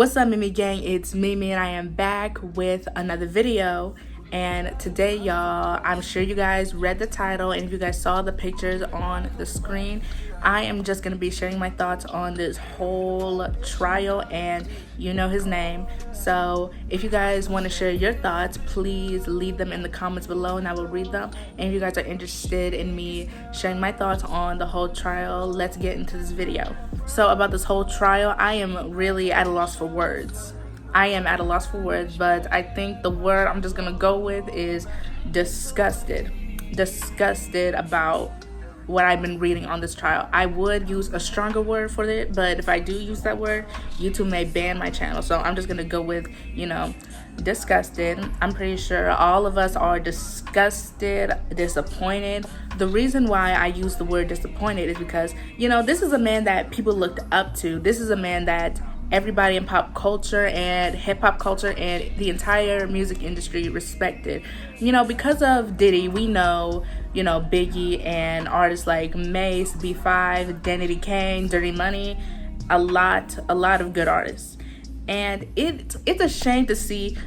What's up, Mimi gang? It's Mimi and I am back with another video. And today, y'all, I'm sure you guys read the title, and if you guys saw the pictures on the screen, I am just going to be sharing my thoughts on this whole trial, and you know his name. So if you guys want to share your thoughts, please leave them in the comments below and I will read them. And if you guys are interested in me sharing my thoughts on the whole trial, let's get into this video. So about this whole trial, I am really at a loss for words. But I think the word I'm just gonna go with is disgusted. Disgusted about what I've been reading on this trial. I would use a stronger word for it, but if I do use that word, YouTube may ban my channel. So I'm just gonna go with, disgusted. I'm pretty sure all of us are disgusted, disappointed. The reason why I use the word disappointed is because, this is a man that people looked up to. This is a man that everybody in pop culture and hip-hop culture and the entire music industry respected. Because of Diddy, we know, Biggie and artists like Mace, B5, Diddy Kane, Dirty Money, a lot of good artists. And it's a shame to see,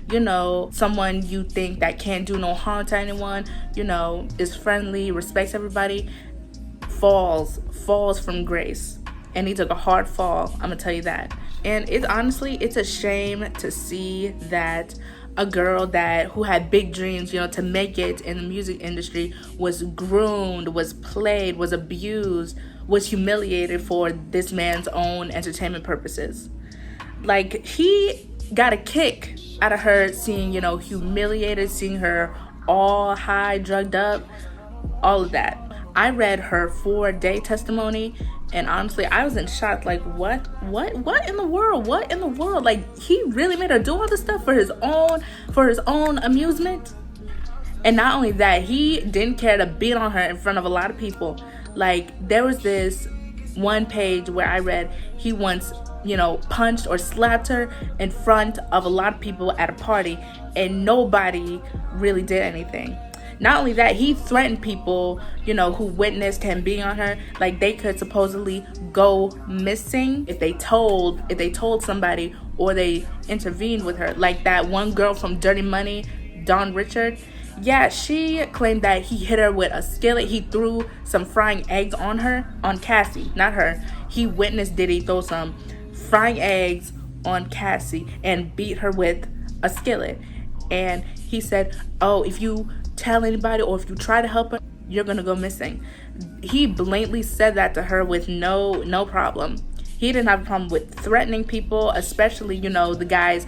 someone you think that can't do no harm to anyone, is friendly, respects everybody, falls from grace. And he took a hard fall, I'm gonna tell you that. And it's a shame to see that a girl who had big dreams, to make it in the music industry was groomed, was played, was abused, was humiliated for this man's own entertainment purposes. Like, he got a kick out of her seeing, humiliated, seeing her all high, drugged up, all of that. I read her 4-day testimony, and honestly, I was in shock. Like, what in the world? What in the world? Like, he really made her do all this stuff for his own amusement? And not only that, he didn't care to beat on her in front of a lot of people. Like, there was this one page where I read he once, punched or slapped her in front of a lot of people at a party, and nobody really did anything. Not only that, he threatened people, who witnessed him beating on her. Like, they could supposedly go missing if they told somebody or they intervened with her. Like that one girl from Dirty Money, Dawn Richard. Yeah, she claimed that he hit her with a skillet. He threw some frying eggs on Cassie, not her. He witnessed Diddy throw some frying eggs on Cassie and beat her with a skillet. And he said, oh, if you tell anybody or if you try to help her, you're gonna go missing. He blatantly said that to her with no problem. He didn't have a problem with threatening people, especially, the guys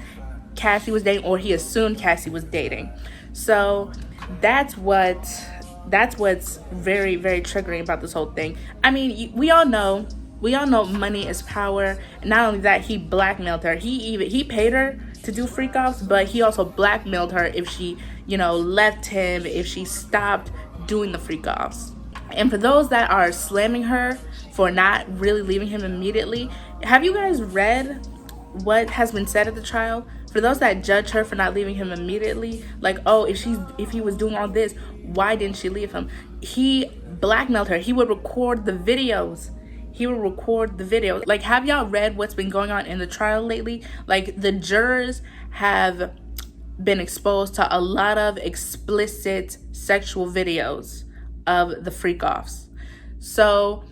Cassie was dating, or he assumed Cassie was dating. So that's what's very, very triggering about this whole thing. I mean, we all know money is power. And not only that, he blackmailed her. He paid her to do freak offs, but he also blackmailed her if she, left him, if she stopped doing the freak offs. And for those that are slamming her for not really leaving him immediately, have you guys read what has been said at the trial? For those that judge her for not leaving him immediately, like, oh, if he was doing all this, why didn't she leave him? He blackmailed her. He would record the videos. Like, have y'all read what's been going on in the trial lately? Like, the jurors have been exposed to a lot of explicit sexual videos of the freak offs. So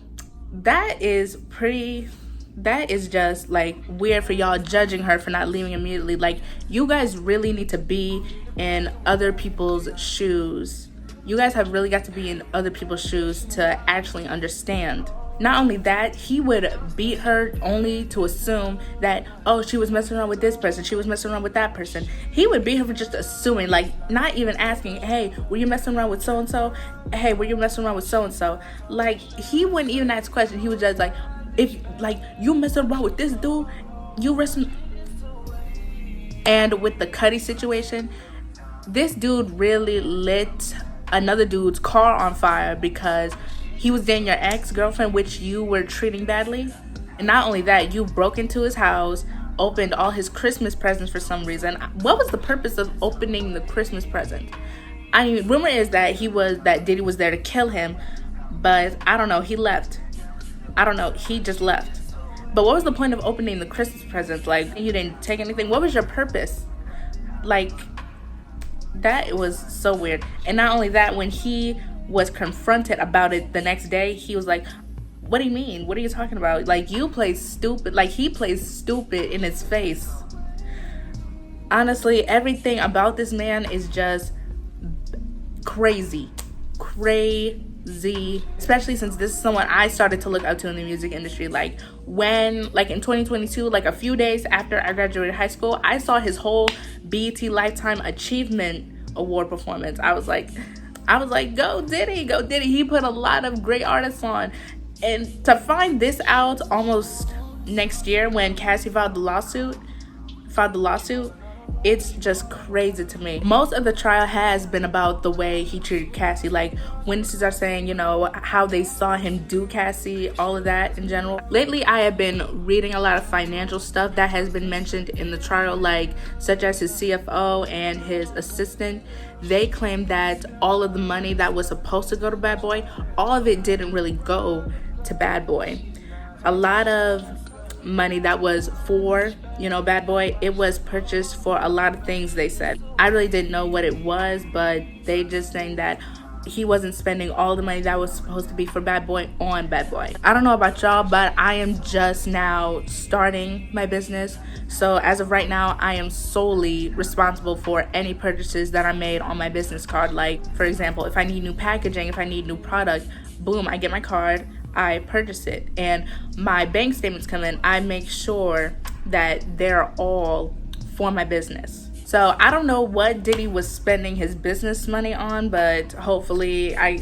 that is just like weird for y'all judging her for not leaving immediately. Like, you guys really need to be in other people's shoes. You guys have really got to be in other people's shoes to actually understand. Not only that, he would beat her only to assume that, oh, she was messing around with this person, she was messing around with that person. He would beat her for just assuming, like, not even asking, hey, were you messing around with so-and-so? Hey, were you messing around with so-and-so? Like, he wouldn't even ask questions. He would just like, if, like, you messing around with this dude, you wrestling. And with the Cuddy situation, this dude really lit another dude's car on fire because he was dating your ex-girlfriend, which you were treating badly. And not only that, you broke into his house, opened all his Christmas presents for some reason. What was the purpose of opening the Christmas present? I mean, rumor is that Diddy was there to kill him, but I don't know, he left. He just left. But what was the point of opening the Christmas presents? Like, you didn't take anything. What was your purpose? Like, that was so weird. And not only that, when he was confronted about it the next day, he was like, what do you mean? What are you talking about? Like, you play stupid. Like, he plays stupid in his face. Honestly, everything about this man is just crazy. Especially since this is someone I started to look up to in the music industry. Like, in 2022, like a few days after I graduated high school, I saw his whole BET Lifetime Achievement Award performance. I was like, go Diddy, go Diddy. He put a lot of great artists on. And to find this out almost next year when Cassie filed the lawsuit, it's just crazy to me. Most of the trial has been about the way he treated Cassie. Like, witnesses are saying, how they saw him do Cassie, all of that in general. Lately, I have been reading a lot of financial stuff that has been mentioned in the trial, such as his CFO and his assistant. They claim that all of the money that was supposed to go to Bad Boy, all of it didn't really go to Bad Boy. A lot of money that was for Bad Boy, it was purchased for a lot of things, they said. I really didn't know what it was, but they just saying that he wasn't spending all the money that was supposed to be for Bad Boy on Bad Boy. I don't know about y'all, but I am just now starting my business, so as of right now, I am solely responsible for any purchases that are made on my business card. Like, for example, if I need new packaging, if I need new product, boom, I get my card, I purchase it, and my bank statements come in. I make sure that they're all for my business. So I don't know what Diddy was spending his business money on, but hopefully, I'll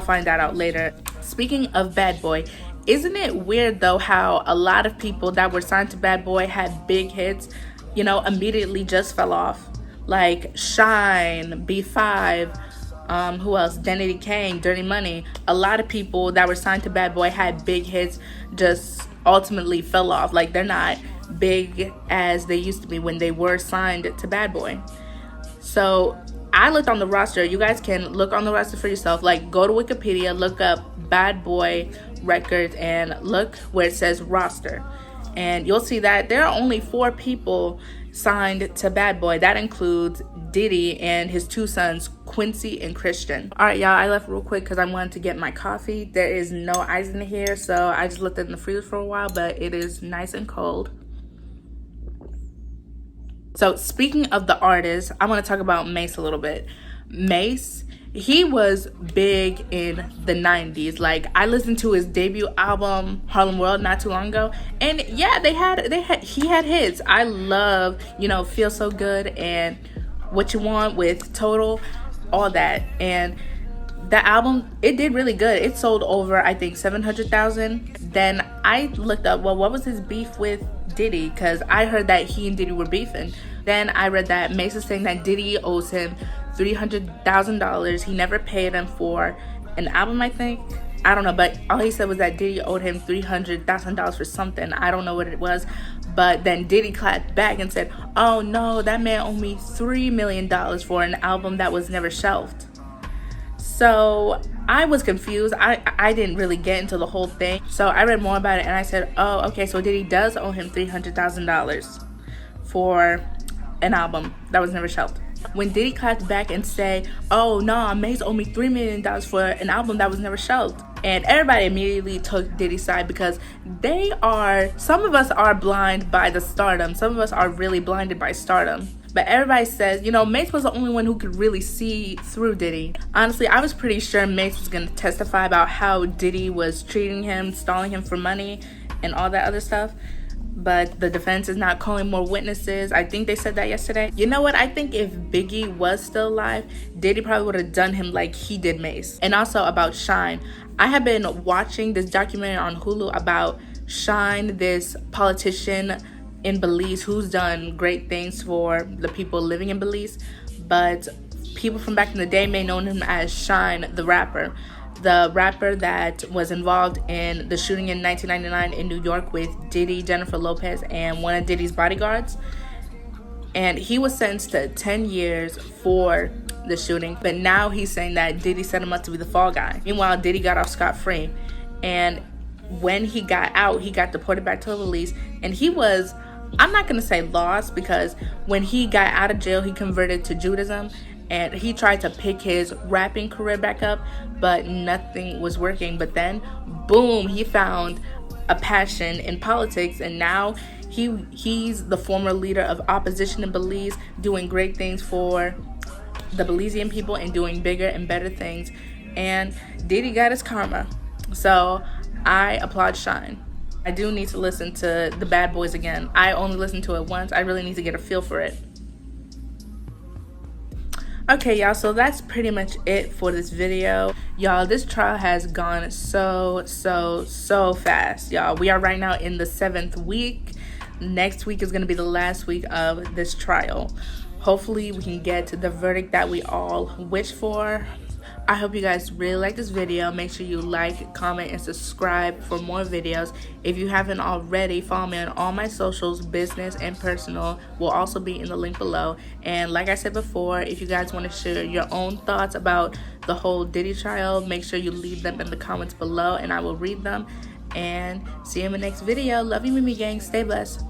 find that out later. Speaking of Bad Boy, isn't it weird though how a lot of people that were signed to Bad Boy had big hits, immediately just fell off? Like Shine, B5, who else? Diddy Kane, Dirty Money. A lot of people that were signed to Bad Boy had big hits, just ultimately fell off. Like, they're not big as they used to be when they were signed to Bad Boy. So I looked on the roster. You guys can look on the roster for yourself. Like, go to Wikipedia, look up Bad Boy Records, and look where it says roster. And you'll see that there are only 4 people signed to Bad Boy. That includes Diddy and his 2 sons, Quincy and Christian. All right, y'all, I left real quick because I wanted to get my coffee. There is no ice in here, so I just left it in the freezer for a while, but it is nice and cold. So speaking of the artists, I want to talk about Mase a little bit. Mase, he was big in the 90s. Like, I listened to his debut album, Harlem World, not too long ago. And yeah, he had hits. I love, Feel So Good and What You Want with Total, all that. And the album, it did really good. It sold over, I think, 700,000. Then I looked up, well, what was his beef with Diddy? Because I heard that he and Diddy were beefing. Then I read that Mase is saying that Diddy owes him $300,000. He never paid him for an album, I think. I don't know, but all he said was that Diddy owed him $300,000 for something. I don't know what it was. But then Diddy clapped back and said, oh no, that man owed me $3 million for an album that was never shelved. So I was confused. I didn't really get into the whole thing. So I read more about it and I said, oh, okay, so Diddy does owe him $300,000 for an album that was never shelved. When Diddy clapped back and said, oh no, Mase owed me $3 million for an album that was never shelved. And everybody immediately took Diddy's side because some of us are blind by the stardom. Some of us are really blinded by stardom. But everybody says, Mase was the only one who could really see through Diddy. Honestly, I was pretty sure Mase was going to testify about how Diddy was treating him, stalling him for money, and all that other stuff. But the defense is not calling more witnesses. I think they said that yesterday. You know what? I think if Biggie was still alive, Diddy probably would have done him like he did Mase. And also about Shine. I have been watching this documentary on Hulu about Shine, this politician in Belize who's done great things for the people living in Belize. But people from back in the day may know him as Shine the rapper. The rapper that was involved in the shooting in 1999 in New York with Diddy, Jennifer Lopez, and one of Diddy's bodyguards. And he was sentenced to 10 years for the shooting. But now he's saying that Diddy set him up to be the fall guy. Meanwhile, Diddy got off scot-free. And when he got out, he got deported back to the police, and he was, I'm not gonna say lost, because when he got out of jail, he converted to Judaism, and he tried to pick his rapping career back up, but nothing was working. But then, boom, he found a passion in politics, and now he's the former leader of opposition in Belize, doing great things for the Belizean people and doing bigger and better things. And Diddy got his karma. So I applaud Shine. I do need to listen to The Bad Boys again. I only listened to it once. I really need to get a feel for it. Okay, y'all, so that's pretty much it for this video. Y'all, this trial has gone so fast, y'all. We are right now in the 7th week. Next week is going to be the last week of this trial. Hopefully we can get to the verdict that we all wish for. I hope you guys really like this video. Make sure you like, comment, and subscribe for more videos. If you haven't already, follow me on all my socials, business and personal, will also be in the link below. And like I said before, if you guys want to share your own thoughts about the whole Diddy trial, make sure you leave them in the comments below and I will read them. And see you in the next video. Love you, Mimi gang. Stay blessed.